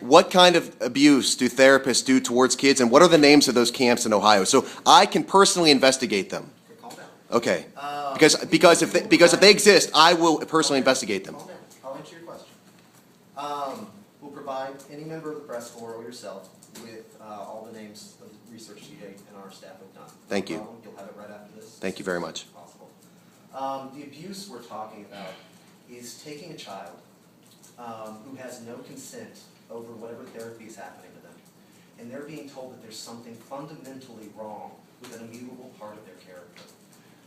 what kind of abuse do therapists do towards kids, and what are the names of those camps in Ohio? So I can personally investigate them. Calm down. Okay. Because if they exist, I will personally investigate them. Calm down. I'll answer your question. We'll provide any member of the press or yourself with all the names of the research TJ and our staff have done. Thank you. You'll have it right after this. Thank you very much. Possible. The abuse we're talking about is taking a child who has no consent over whatever therapy is happening to them, and they're being told that there's something fundamentally wrong with an immutable part of their character.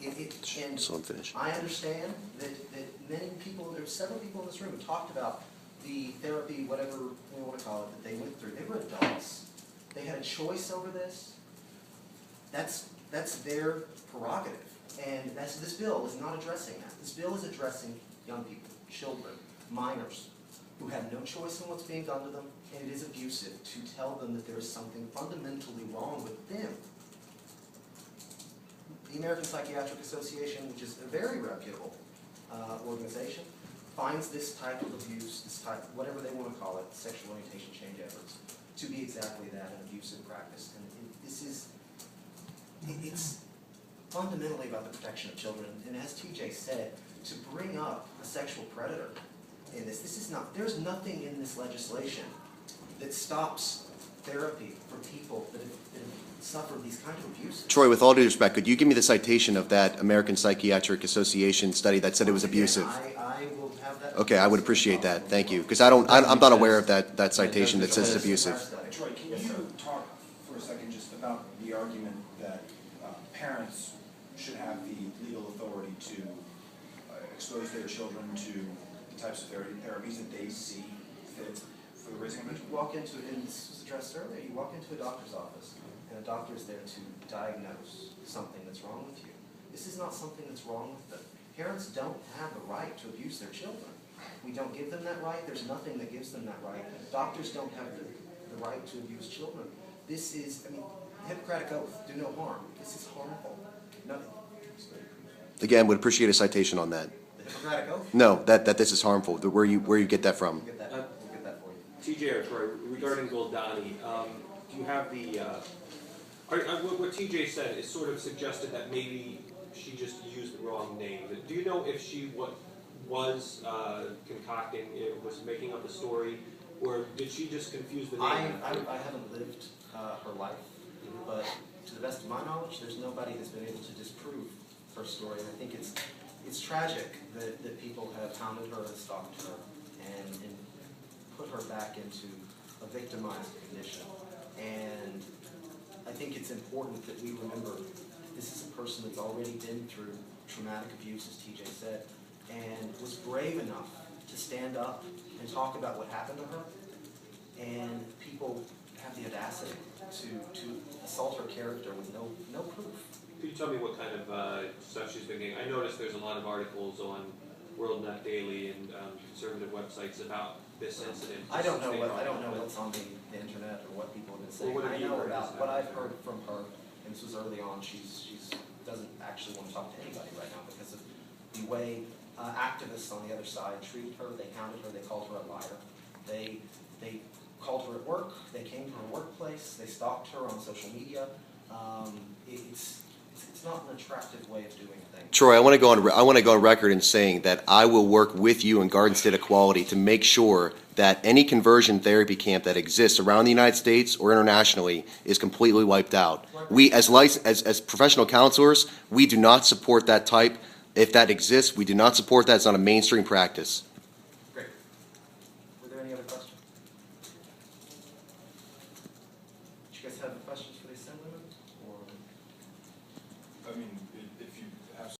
And So I'm finished. I understand that many people, there's several people in this room who talked about the therapy, whatever we want to call it, that they went through. They were adults. They had a choice over this. That's their prerogative. And this bill is not addressing that. This bill is addressing young people, children, minors, who have no choice in what's being done to them, and it is abusive to tell them that there is something fundamentally wrong with them. The American Psychiatric Association, which is a very reputable organization, finds this type of abuse, this type, whatever they want to call it, sexual orientation change efforts, to be exactly that, an abusive practice. And it's fundamentally about the protection of children. And as TJ said, to bring up a sexual predator in this is not, there's nothing in this legislation that stops therapy for people that have suffered these kind of abuses. Troy, with all due respect, could you give me the citation of that American Psychiatric Association study that said it was abusive? I will have that. Okay, I would appreciate that. Thank you, because I'm not aware of that citation that says it's abusive. Troy, can you talk for a second just about the argument that parents should have the legal authority to expose their children to the types of therapies that they see fit for the raising of children? You walk into, and this was addressed earlier, you walk into a doctor's office, and a doctor is there to diagnose something that's wrong with you. This is not something that's wrong with them. Parents don't have the right to abuse their children. We don't give them that right. There's nothing that gives them that right. Doctors don't have the right to abuse children. This is, Hippocratic Oath, do no harm. This is harmful. Nothing. Again, would appreciate a citation on that. The Hippocratic Oath? No, that this is harmful. Where you get that from? We'll get that for you. TJ or Troy, regarding Goldani, do you have the, what TJ said is sort of suggested that maybe she just used the wrong name. Do you know if she was concocting, was making up a story, or did she just confuse the name? I haven't lived her life, but to the best of my knowledge, there's nobody that's been able to disprove her story. And I think it's tragic that people have hounded her and stalked her and put her back into a victimized condition. And I think it's important that we remember this is a person that's already been through traumatic abuse, as TJ said, and was brave enough to stand up and talk about what happened to her. And people have the audacity to assault her character with no proof. Could you tell me what kind of stuff she's been getting? I noticed there's a lot of articles on WorldNet Daily and conservative websites about this incident. I don't know what's on the internet or what people have been saying. Well, I know about what I've heard from her, and this was early on. She doesn't actually want to talk to anybody right now because of the way activists on the other side treated her. They hounded her. They called her a liar. They called her at work. They came to her workplace. They stalked her on social media. It's not an attractive way of doing things. Troy, I want to go on record in saying that I will work with you in Garden State Equality to make sure that any conversion therapy camp that exists around the United States or internationally is completely wiped out. We, as professional counselors, we do not support that type. If that exists, we do not support that. It's not a mainstream practice. Great. Were there any other questions? Did you guys have any questions for the Assemblyman? Or I mean, if you